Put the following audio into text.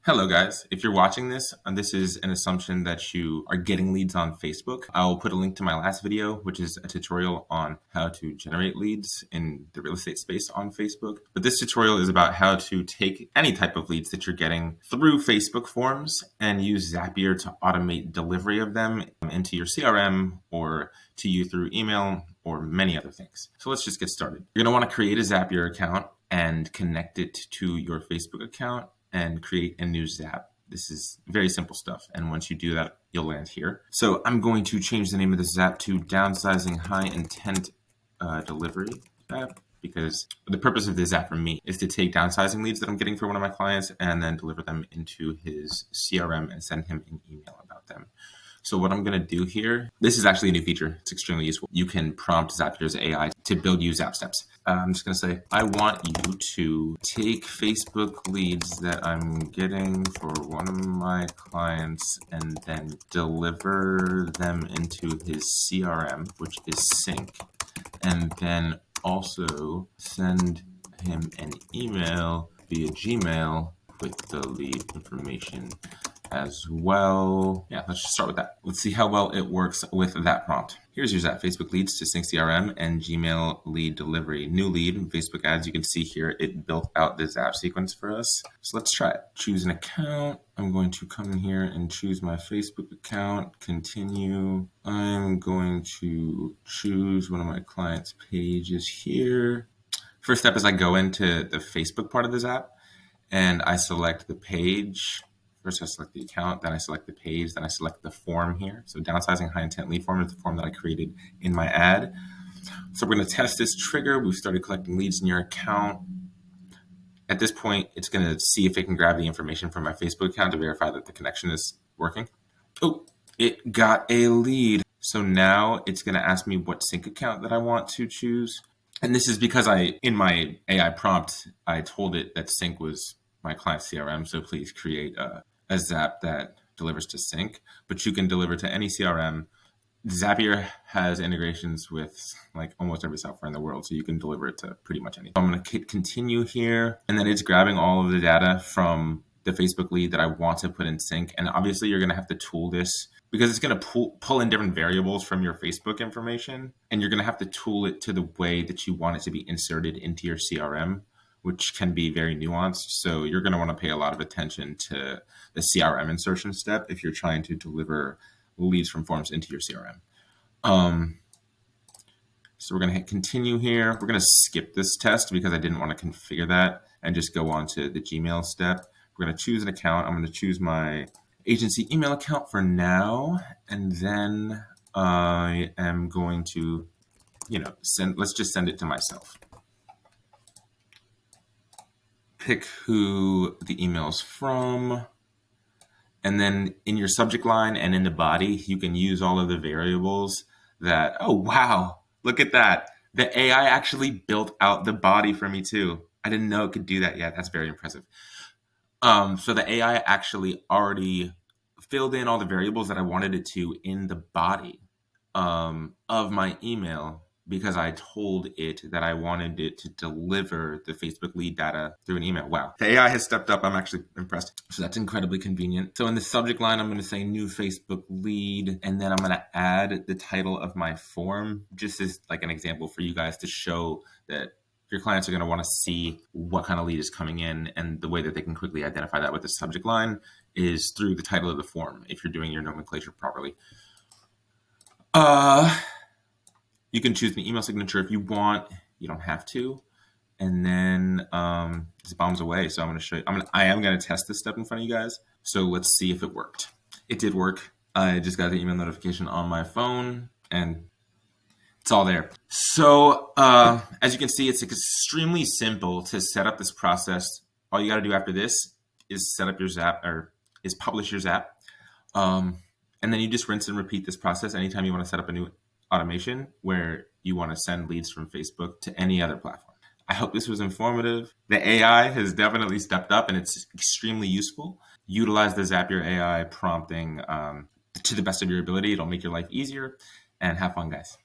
Hello, guys. If you're watching this, this is an assumption that you are getting leads on Facebook. I'll put a link to my last video, which is a tutorial on how to generate leads in the real estate space on Facebook. But this tutorial is about how to take any type of leads that you're getting through Facebook forms and use Zapier to automate delivery of them into your CRM or to you through email or many other things. So let's just get started. You're going to want to create a Zapier account and connect it to your Facebook account and create a new Zap. This is very simple stuff. And once you do that, you'll land here. So I'm going to change the name of the Zap to Downsizing High Intent Delivery Zap, because the purpose of this app for me is to take downsizing leads that I'm getting for one of my clients and then deliver them into his CRM and send him an email about them. So what I'm going to do here, this is actually a new feature. It's extremely useful. You can prompt Zapier's AI to build you Zap steps. I'm just going to say, I want you to take Facebook leads that I'm getting for one of my clients and then deliver them into his CRM, which is Sync, and then also send him an email via Gmail with the lead information as well. Yeah, let's just start with that. Let's see how well it works with that prompt. Here's your Zap Facebook leads to Sync CRM and Gmail lead delivery. New lead in Facebook ads. You can see here it built out the Zap sequence for us. So let's try it. Choose an account. I'm going to come in here and choose my Facebook account. Continue. I'm going to choose one of my clients' pages here. First step is I go into the Facebook part of the Zap and I select the page. First, I select the account, then I select the page, then I select the form here. So downsizing high intent lead form is the form that I created in my ad. So we're going to test this trigger. We've started collecting leads in your account. At this point, it's going to see if it can grab the information from my Facebook account to verify that the connection is working. Oh, it got a lead. So now it's going to ask me what sync account that I want to choose. And this is because in my AI prompt, I told it that Sync was my client CRM. So please create a Zap that delivers to Sync, but you can deliver to any CRM. Zapier has integrations with like almost every software in the world, so you can deliver it to pretty much anything. I'm going to hit continue here, and then it's grabbing all of the data from the Facebook lead that I want to put in Sync. And obviously you're going to have to tool this because it's going to pull in different variables from your Facebook information, and you're going to have to tool it to the way that you want it to be inserted into your CRM, which can be very nuanced. So you're going to want to pay a lot of attention to the CRM insertion step if you're trying to deliver leads from forms into your CRM. So we're going to hit continue here. We're going to skip this test because I didn't want to configure that and just go on to the Gmail step. We're going to choose an account. I'm going to choose my agency email account for now. And then I am going to, let's just send it to myself. Pick who the email's from, and then in your subject line and in the body, you can use all of the variables that, oh, wow, look at that. The AI actually built out the body for me too. I didn't know it could do that yet. That's very impressive. So the AI actually already filled in all the variables that I wanted it to in the body of my email, because I told it that I wanted it to deliver the Facebook lead data through an email. Wow. The AI has stepped up. I'm actually impressed. So that's incredibly convenient. So in the subject line, I'm going to say new Facebook lead, and then I'm going to add the title of my form, just as like an example for you guys to show that your clients are going to want to see what kind of lead is coming in, and the way that they can quickly identify that with the subject line is through the title of the form if you're doing your nomenclature properly. You can choose the email signature if you want. You don't have to. And then this bombs away. So I'm going to show you. I am going to test this step in front of you guys. So let's see if it worked. It did work. I just got the email notification on my phone, and it's all there. So as you can see, it's extremely simple to set up this process. All you got to do after this is set up your Zap, or is publish your Zap. And then you just rinse and repeat this process anytime you want to set up a new automation where you want to send leads from Facebook to any other platform. I hope this was informative. The AI has definitely stepped up and it's extremely useful. Utilize the Zapier AI prompting to the best of your ability. It'll make your life easier, and have fun, guys.